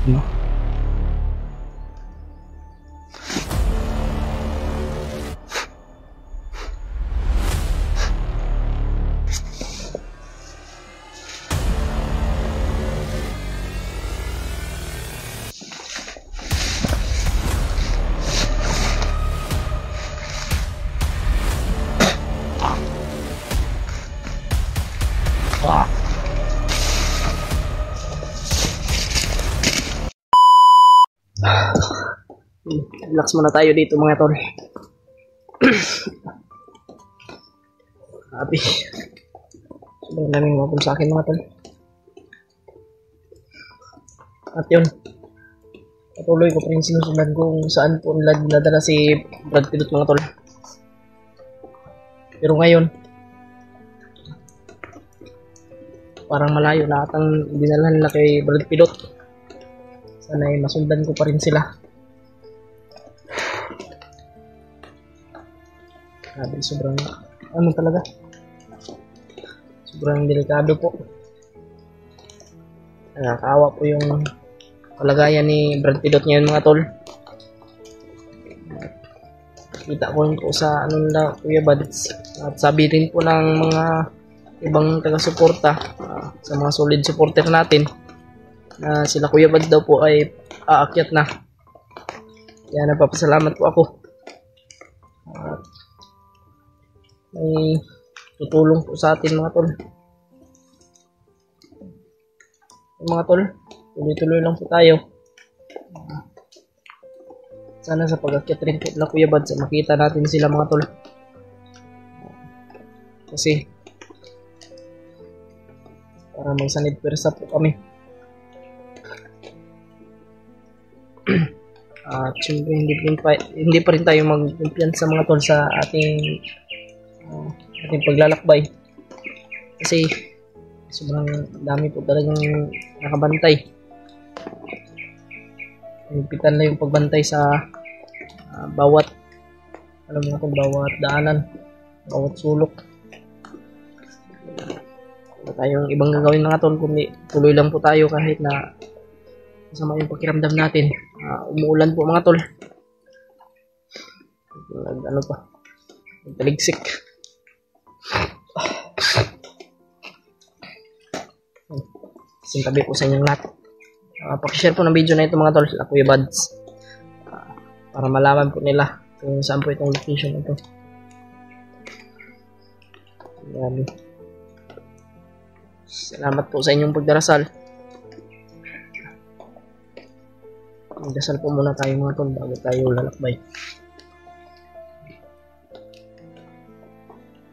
No? Relax muna tayo dito mga tol. Happy. Sobrang daming mapun sa akin mga tol. At yun, patuloy ko pa rin sinusundan kung saan po nila dinadala si Brad Pitt mga tol. Pero ngayon, parang malayo na atang dinalhan nila kay Brad Pitt. Sana ay masundan ko pa rin sila. Grabe, sobrang ano talaga, sobrang delikado po. Nakakaawa po yung kalagayan ni Brad Pitt ngayon mga tol. Kita ko rin po sa ano nila Kuya Buds, at sabi rin po ng mga ibang taga-suporta, sa mga solid supporter natin, na sila Kuya Buds daw po ay aakyat na. Kaya nagpapasalamat po ako. May tutulong po sa atin mga tol. Mga tol, tuloy-tuloy lang po tayo. Sana sa pag-akyat rin po na Kuya Buds, makita natin sila mga tol. Kasi para magsanib persa po kami. At syempre hindi pa rin tayo mag-kumpiyansa mga tol sa ating paglalakbay, kasi sobrang dami po talagang nakabantay. Higpitan na yung pagbantay sa bawat bawat daanan, bawat sulok. Wala tayong ibang gagawin mga tol, kundi tuloy lang po tayo kahit na masama yung pakiramdam natin. Umuulan po mga tol, taligsik. Sintabi po sa inyong lahat. Pakishare po ng video na ito mga tol sa Kuya Buds, para malaman po nila kung saan po itong location ito. Salamat po sa inyong pagdarasal. Magdasal po muna tayo mga tol bago tayo lalakbay.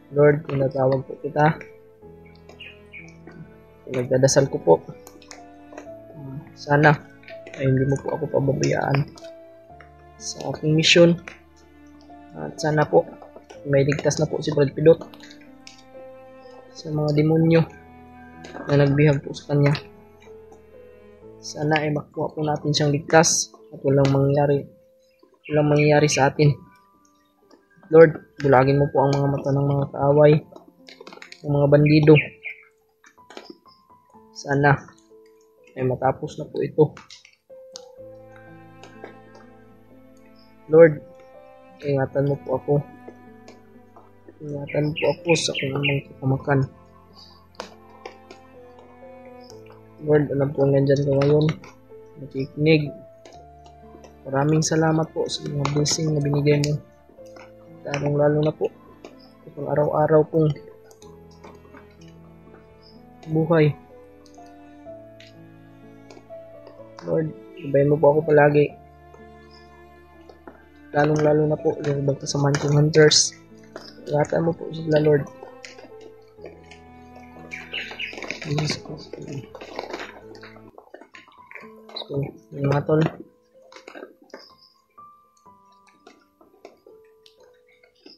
Lord, tinatawag po kita. Nagdadasal ko po, sana ay hindi mo po ako pababayaan sa aking mission. At sana po may ligtas na po si Brad Pitt sa mga demonyo na nagbihag po sa kanya. Sana ay makuha po natin siyang ligtas at walang mangyayari sa atin. Lord, bulagin mo po ang mga mata ng mga kaaway, ng mga bandido. Sana ay matapos na po ito. Lord, ingatan mo po ako. Ingatan mo po ako sa kung anong kapamakan. Lord, alam po nandyan ka ngayon, nakikinig. Maraming salamat po sa mga blessing na binigay mo. Lalo na po itong araw-araw pong buhay. Lord, sabayin mo po ako palagi. Lalo na po yung ibang kasamahan kong hunters. Ingatan mo po sila, Lord. So, yung mga tol,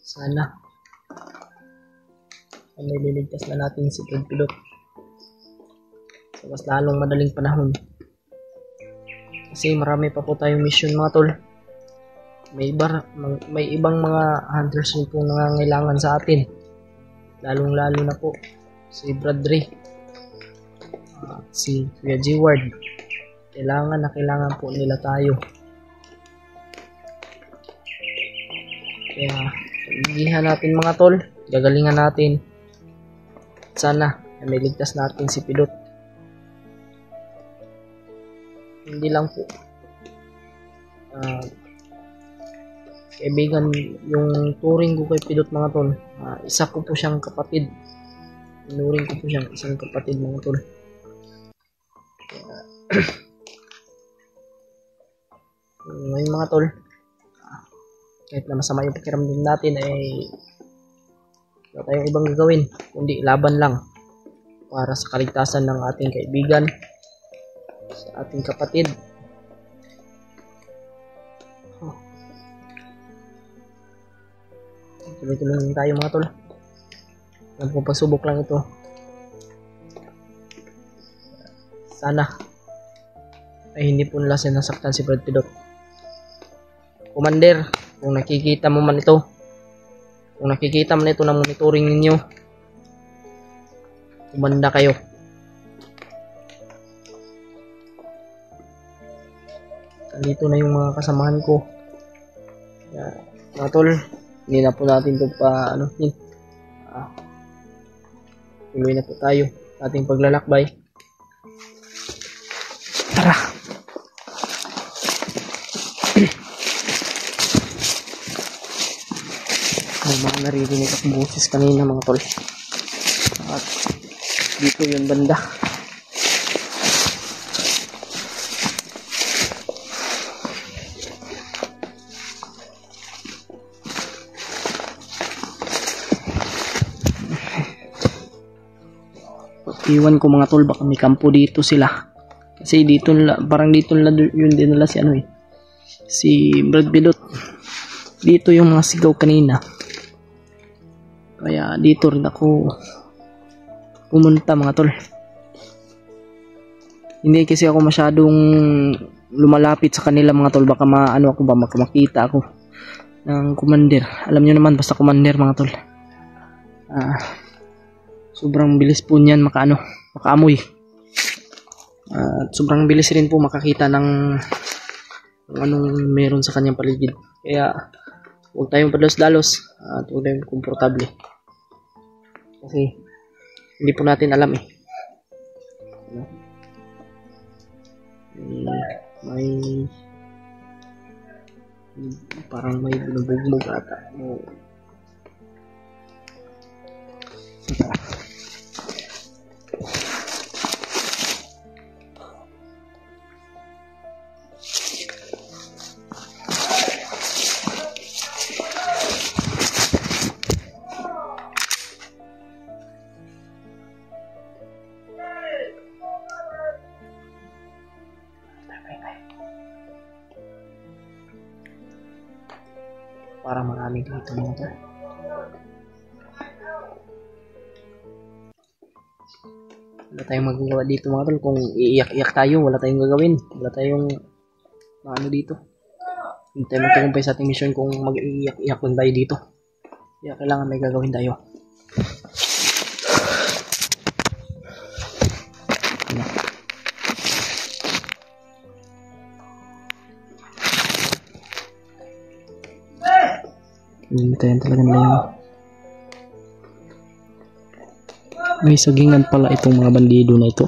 sana may liligtas na natin si Brad Pitt sa mas lalong madaling panahon. Kasi marami pa po tayong mission mga tol. May ibang mga hunters po nangangailangan sa atin. Lalong-lalo na po si Brad Ray, si Kuya G. Ward, Kailangan po nila tayo. Kaya, pagigihan natin mga tol. Gagalingan natin. Sana, may ligtas natin si Pidot. Hindi lang po. Kaibigan, yung turing ko kay Pidot mga tol. Isa ko po siyang kapatid. Tinuring ko po siyang isang kapatid mga tol. Ngayon mga tol, kahit na masama yung pakiramdam natin ay wala tayong ibang gagawin kundi laban lang para sa kaligtasan ng ating kaibigan, sa ating kapatid. Tuloy-tuloy lang tayo mga tol. Ang pasubok lang ito. Sana ay hindi po nila sinasaktan si Brad Pidot. Commander, kung nakikita mo man ito, kung nakikita man ito ng monitoring ninyo, kumanda kayo. Dito na yung mga kasamahan ko. Mga tol, hindi na po natin ito pa tuloy na po tayo ating paglalakbay. Tara. May mga naririnig akong boses kanina mga tol. At dito yung banda. Iwan ko mga tol, baka may kampo dito sila. Kasi dito parang dito yun din nila si Brad Pidot. Dito yung mga sigaw kanina. Kaya dito rin ako pumunta mga tol. Hindi kasi ako masyadong lumalapit sa kanila mga tol. Baka makita ako ng commander. Alam nyo naman, basta commander mga tol. Sobrang bilis po niyan makaamoy. At sobrang bilis rin po makakita ng anong meron sa kanyang paligid. Kaya huwag tayong padalos-dalos at huwag tayong komportable. Kasi hindi po natin alam may parang may binubugmog ata. Parang marami dito mga tol. Wala tayong magagawa dito mga tol. Kung iiyak-iyak tayo, wala tayong gagawin. Wala tayong dito. Hindi tayo magtagumpay sa ating mission kung mag-iiyak-iyak lang tayo dito. Kaya kailangan may gagawin tayo. Hintayin talaga nila yun. May sagingan pala itong mga bandido na ito.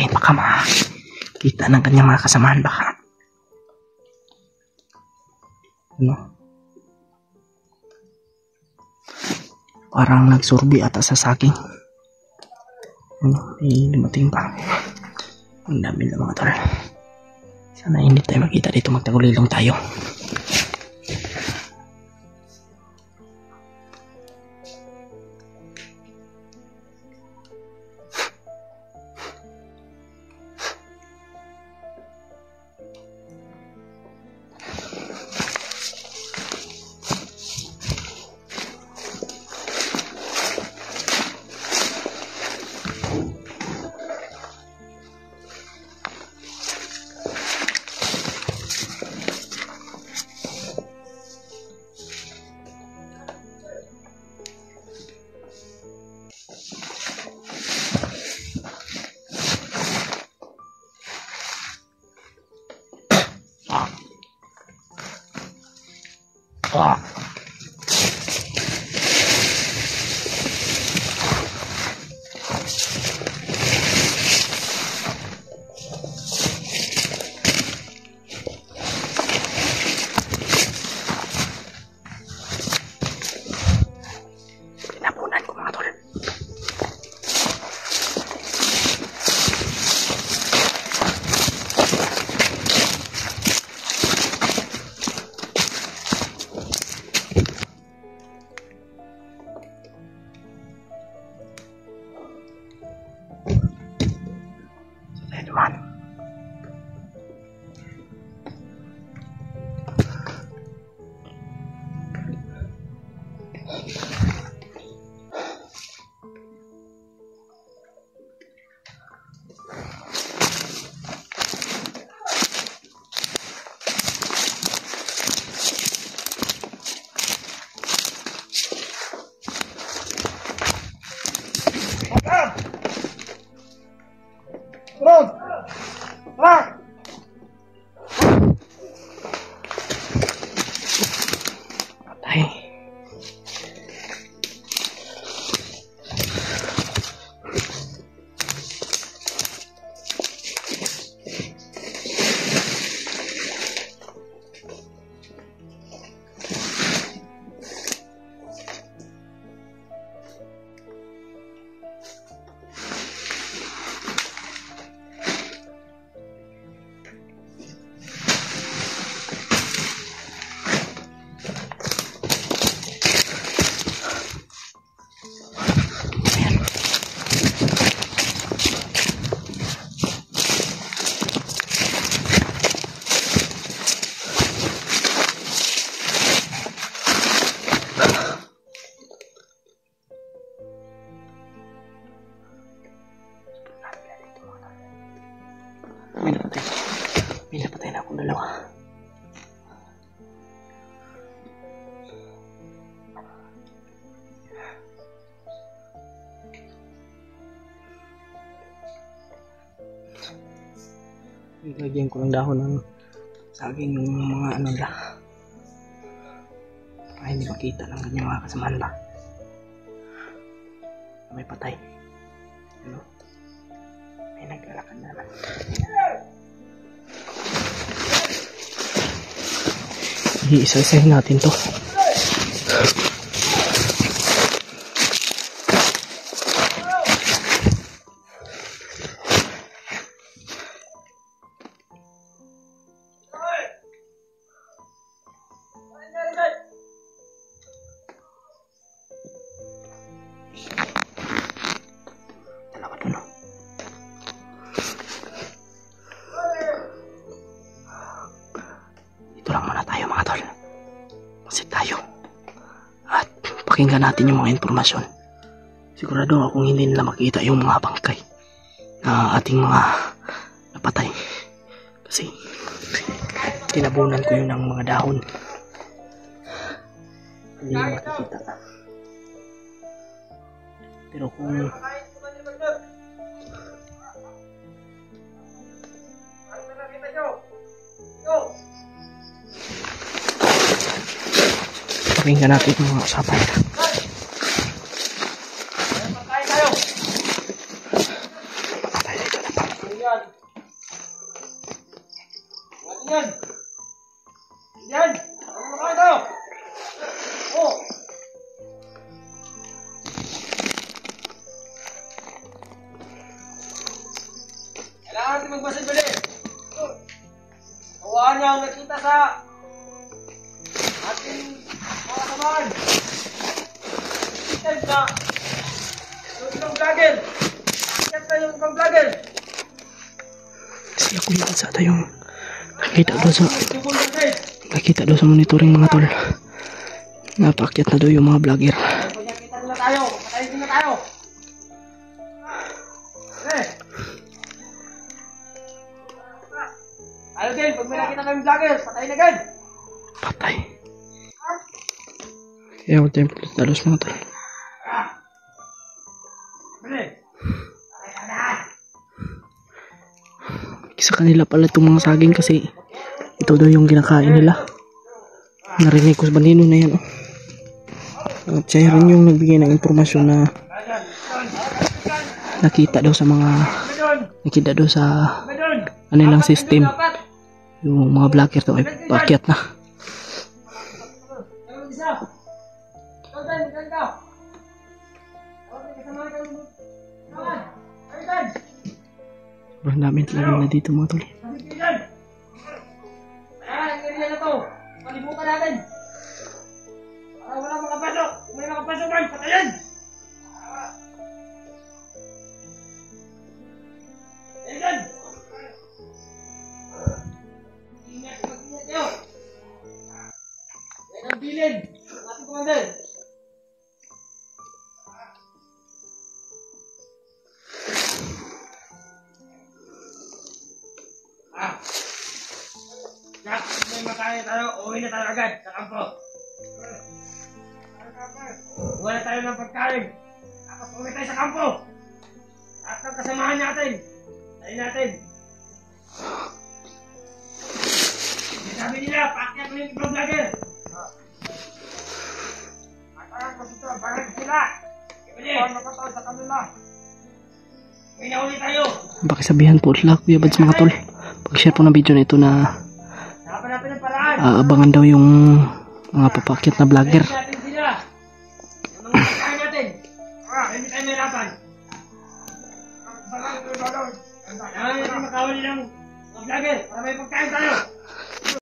Baka makita ng kanyang mga kasamahan baka parang nagsurbi ata sa saking dumating pa. Ang dami na mga tol. Sana hindi tayo makita dito, magtagulilong tayo. Ah. Tinapunan ko mga tol. Naman. Patay. May napatay na akong dalawa. Ilagyan ko ng dahon ng saging yung mga ano nila. Para hindi makita ng kanyang mga kasamahan ba. May patay. Ano? May naglalakad na naman. Iisa-isahin natin to. Dalawa doon, no? Dito lang muna tayo mga tol. Kasi tayo. At pakinggan natin yung mga informasyon. Sigurado akong hindi nila makita yung mga bangkay na ating mga napatay. Kasi tinabunan ko yun ng mga dahon. Hindi makikita. Pero kung pakinggan natin yung mga usapan. Patay dito na pa. Yan! Ano makain tayo? Oh! Kailangan natin magbasadali. Kawaan niya ang nakita sa ating mga kamaan. Kita na yung ibang vlogger. Kita yung ibang vlogger. Kasi ako nakasada yung nakita doon sa monitoring mga tol. Napaakyat na doon yung mga vlogger. Kita nila tayo. Patayin din na tayo. Ayaw din, pag may nakita kami vlogger, patayin agad. Patay. Kaya ako tayo dalos mga tol. Sa kanila pala itong mga saging kasi ito daw yung kinakain nila. Narinig ko sa banino na yan. At siya rin yung nagbigay ng impormasyon na nakita daw sa kanilang system. Yung mga vlogger daw ay paakyat na. Sobrang dami talaga na dito mga tol. Palibutan natin. Para wala makapasok. Kung may makapasok man, patayan. Ayan. Ingat, mag-ingat kayo. Yan ang bilin. Ating commander. Jack, may makain tayo, uwi na tayo agad sa kampo. Uwi na tayo ng pagkain. Tapos uwi tayo sa kampo. At ang kasamahan natin. Tayo natin. Sabi nila, paakyat mo yung ibang vlogger. At ko dito, barang sila. Ibili. Nakataw sa kanila. Uwi na uli tayo. Pakisabihan po sila Kuya Bads mga tol. Pag-share po ng video na ito na abangan daw yung mga papakyat na vlogger. Natin sila. Yung mga pagkain natin. Hindi tayo may laban. Kailangan natin makawali ng mga vlogger para may pagkain tayo.